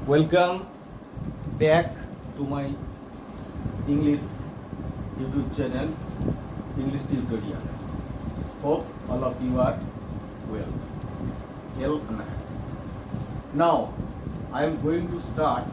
Welcome back to my English YouTube channel, English Tutorial. Hope all of you are well. And happy. Now, I am going to start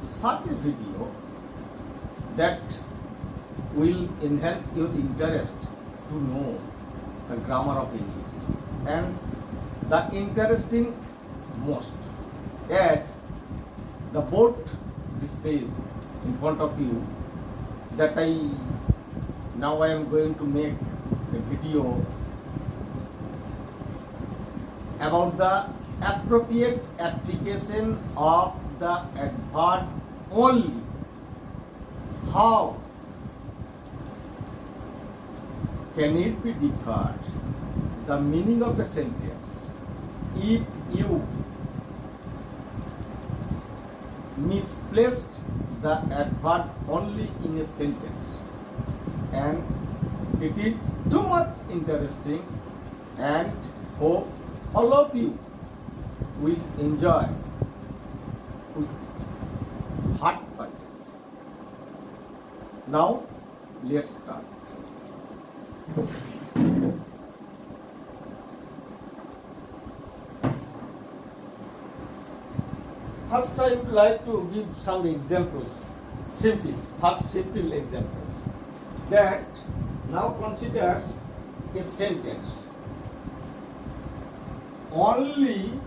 such a video that will enhance your interest to know the grammar of English and the interesting most at the board displays in front of you that I am going to make a video about the appropriate application of the adverb only. How can it be differed? The meaning of a sentence if you misplaced the adverb only in a sentence, and it is too much interesting and hope all of you will enjoy with heart content. Now let's start. First, I would like to give some examples, simple examples that now considers a sentence. Only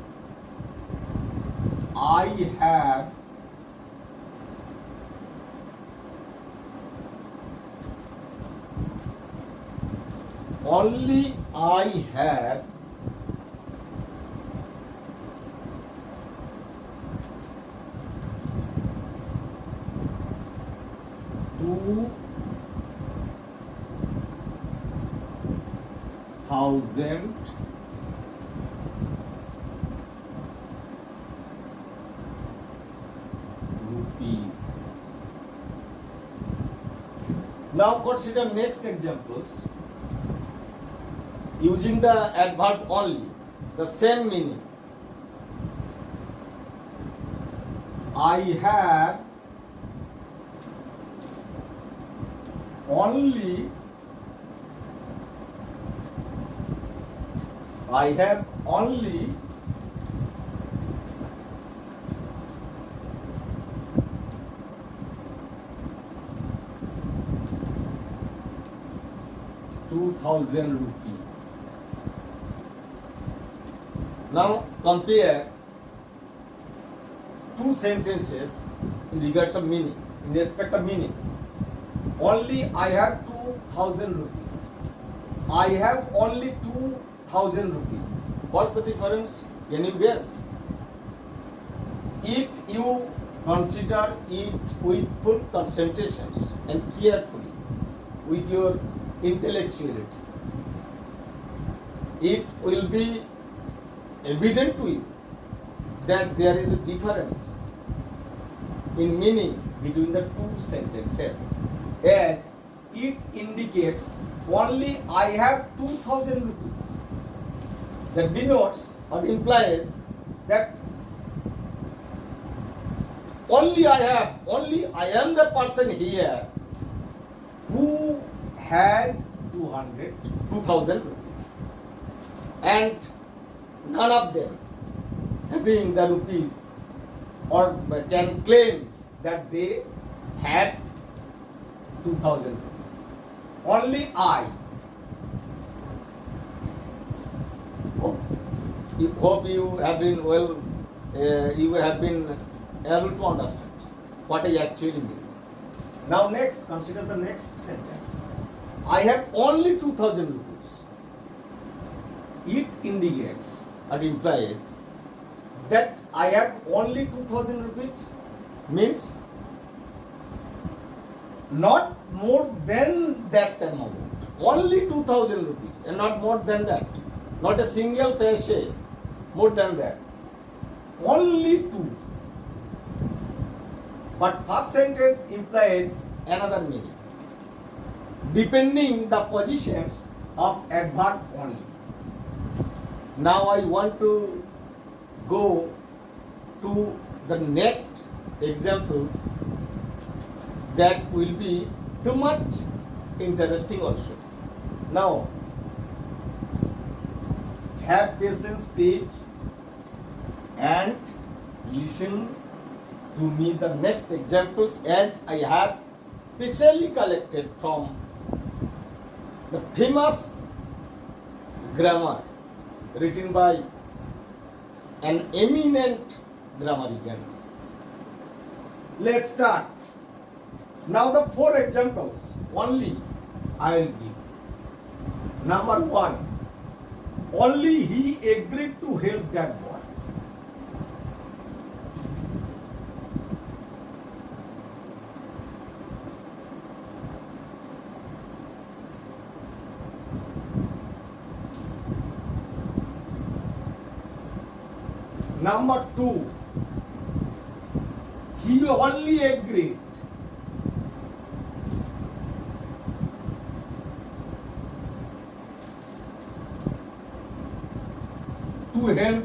I have $2,000 rupees. Now consider next examples using the adverb only, the same meaning. I have only $2,000 rupees. Now compare two sentences in regards of meaning, in respect of meanings. Only I have 2,000 rupees. I have only 2,000 rupees. What's the difference? Can you guess? If you consider it with full concentrations and carefully, with your intellectuality, it will be evident to you that there is a difference in meaning between the two sentences, as it indicates only I have 2,000 rupees. That denotes or implies that only I am the person here who has 2,000 rupees, and none of them having the rupees or can claim that they had 2,000 rupees. Only I. Hope you have been you have been able to understand what I actually mean. Now next, consider the next sentence. I have only 2,000 rupees. It indicates or implies that I have only 2,000 rupees means not more than that amount. Only 2,000 rupees and not more than that. Not a single paise more than that. Only two. But first sentence implies another meaning, depending the positions of adverb only. Now I want to go to the next examples that will be too much interesting also. Now, have patience, please, and listen to me the next examples as I have specially collected from the famous grammar written by an eminent grammarian. Let's start. Now the 4 examples only I will give. Number 1. Only he agreed to help that boy. Number 2. He only agreed to help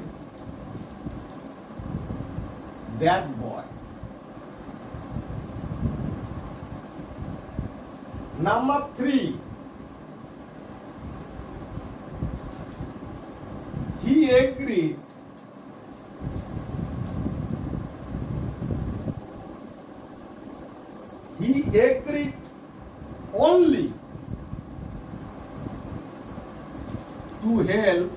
that boy. Number 3. He agreed only to help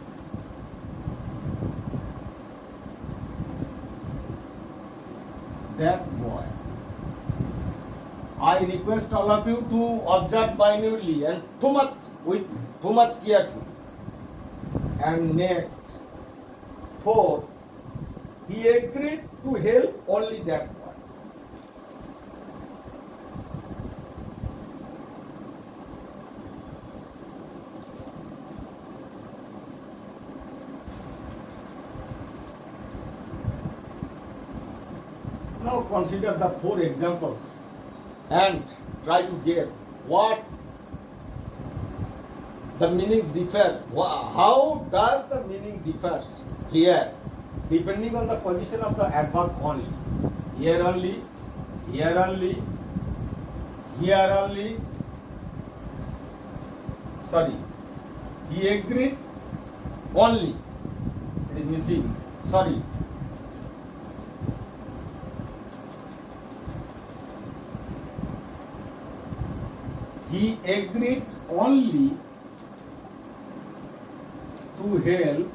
that boy. I request all of you to observe minutely and with too much careful. And next, 4. He agreed to help only that boy. Now consider the 4 examples and try to guess what the meanings differ. How does the meaning differs here depending on the position of the adverb only? Here only, here only, here only. Sorry, he agreed only. It is missing. Sorry. He agreed only to help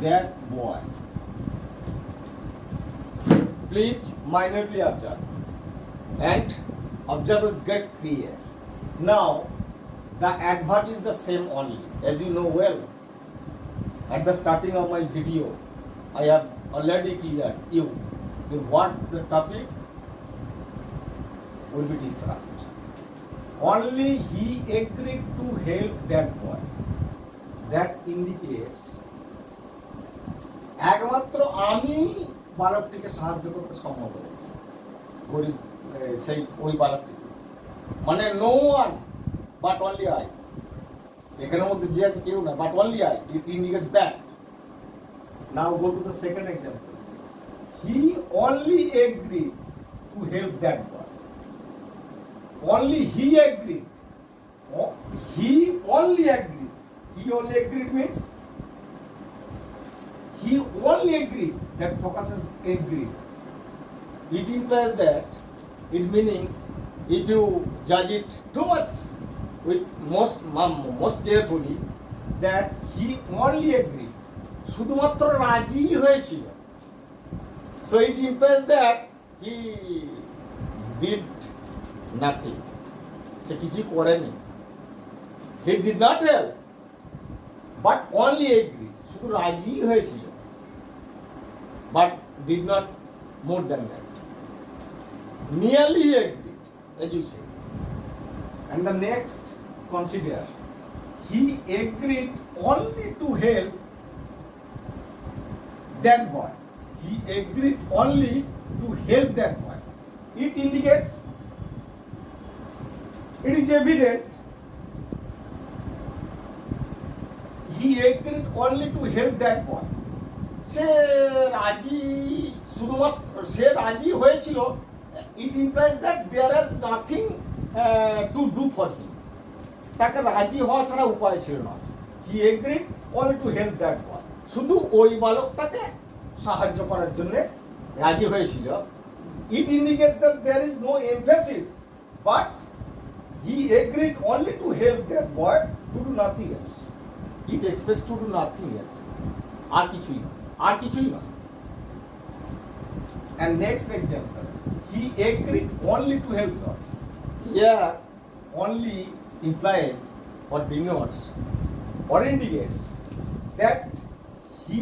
that boy. Please minorly observe and observe with great clear. Now, the adverb is the same only. As you know well, at the starting of my video, I have already cleared you what the topics will be discussed. Only he agreed to help that boy. That indicates একমাত্র আমি বালকটিকে সাহায্য করতে সম্মত হয়েছি। গরিব সেই ওই বালকটিকে মানে no one but only I. এখানের মধ্যে যে আছে কেউ না but only I. It indicates that. Now go to the second example. He only agreed to help that boy. Only he agreed. He only agreed. He only agreed means he only agreed. That focuses agreed. It implies that it means if you judge it too much with most carefully that he only agreed. শুধুমাত্র রাজি হয়েছিল. So it implies that he did nothing. সে কিছু করেনি। He did not help, but only agreed. শুধু রাজি হয়েছিল, but did not more than that. Merely agreed, as you say. And the next, consider, he agreed only to help that boy. He agreed only to help that boy. It indicates, it is evident he agreed only to help that boy. সে রাজি, শুধুমাত্র সে রাজি হয়েছিল, it implies that there is nothing to do for him. তাকে রাজি হওয়া ছাড়া উপায় ছিল না। He agreed only to help that boy, শুধু ওই বালকটাকে সাহায্য করার জন্য রাজি হয়েছিল। It indicates that there is no emphasis, but he agreed only to help that boy to do nothing else. It express to do nothing else, আর কিছুই না, আর কিছুই না। And next example, he agreed only to help God. Here, only implies or denotes or indicates that he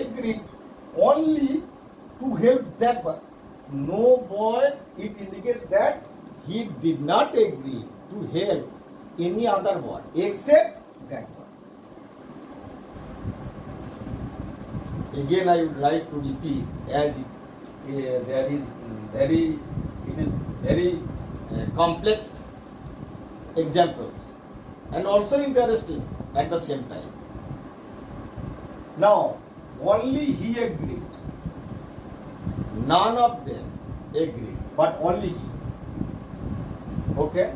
agreed only to help that boy. No boy, it indicates that he did not agree to help any other boy except that boy. Again, I would like to repeat, as it is very complex examples and also interesting at the same time. Now, only he agreed. None of them agreed, but only he. Okay.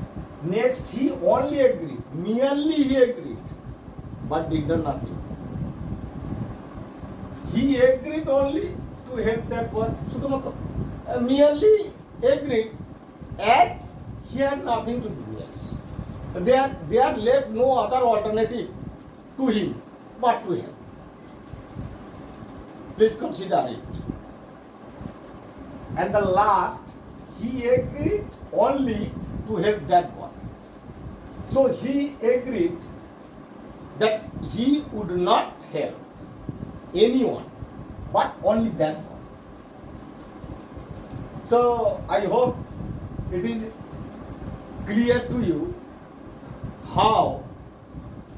Next, he only agreed. Merely he agreed, but did not nothing. He agreed only to help that boy. শুধুমাত্র merely agreed, and he had nothing to do else. There left no other alternative to him but to help. Please consider it. And the last, he agreed only to help that boy. So he agreed that he would not help anyone but only that one. So I hope it is clear to you how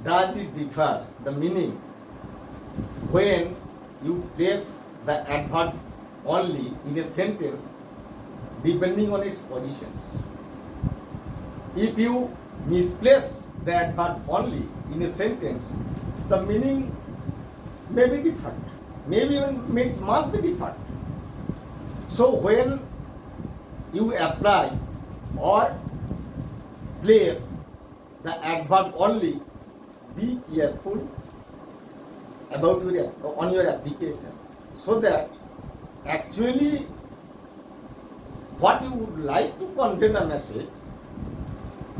does it differs the meanings when you place the adverb only in a sentence depending on its positions. If you misplace the adverb only in a sentence, the meaning may be different, maybe even means must be different. So when you apply or place the adverb only, be careful about your applications, so that actually what you would like to convey the message,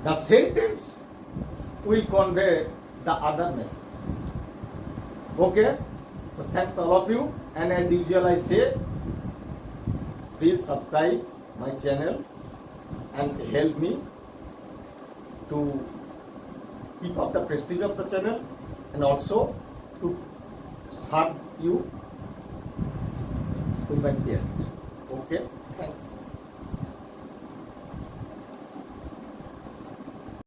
the sentence will convey the other message. Okay, so thanks all of you, and as usual I say, please subscribe my channel and help me to keep up the prestige of the channel and also to serve you with my best. Okay.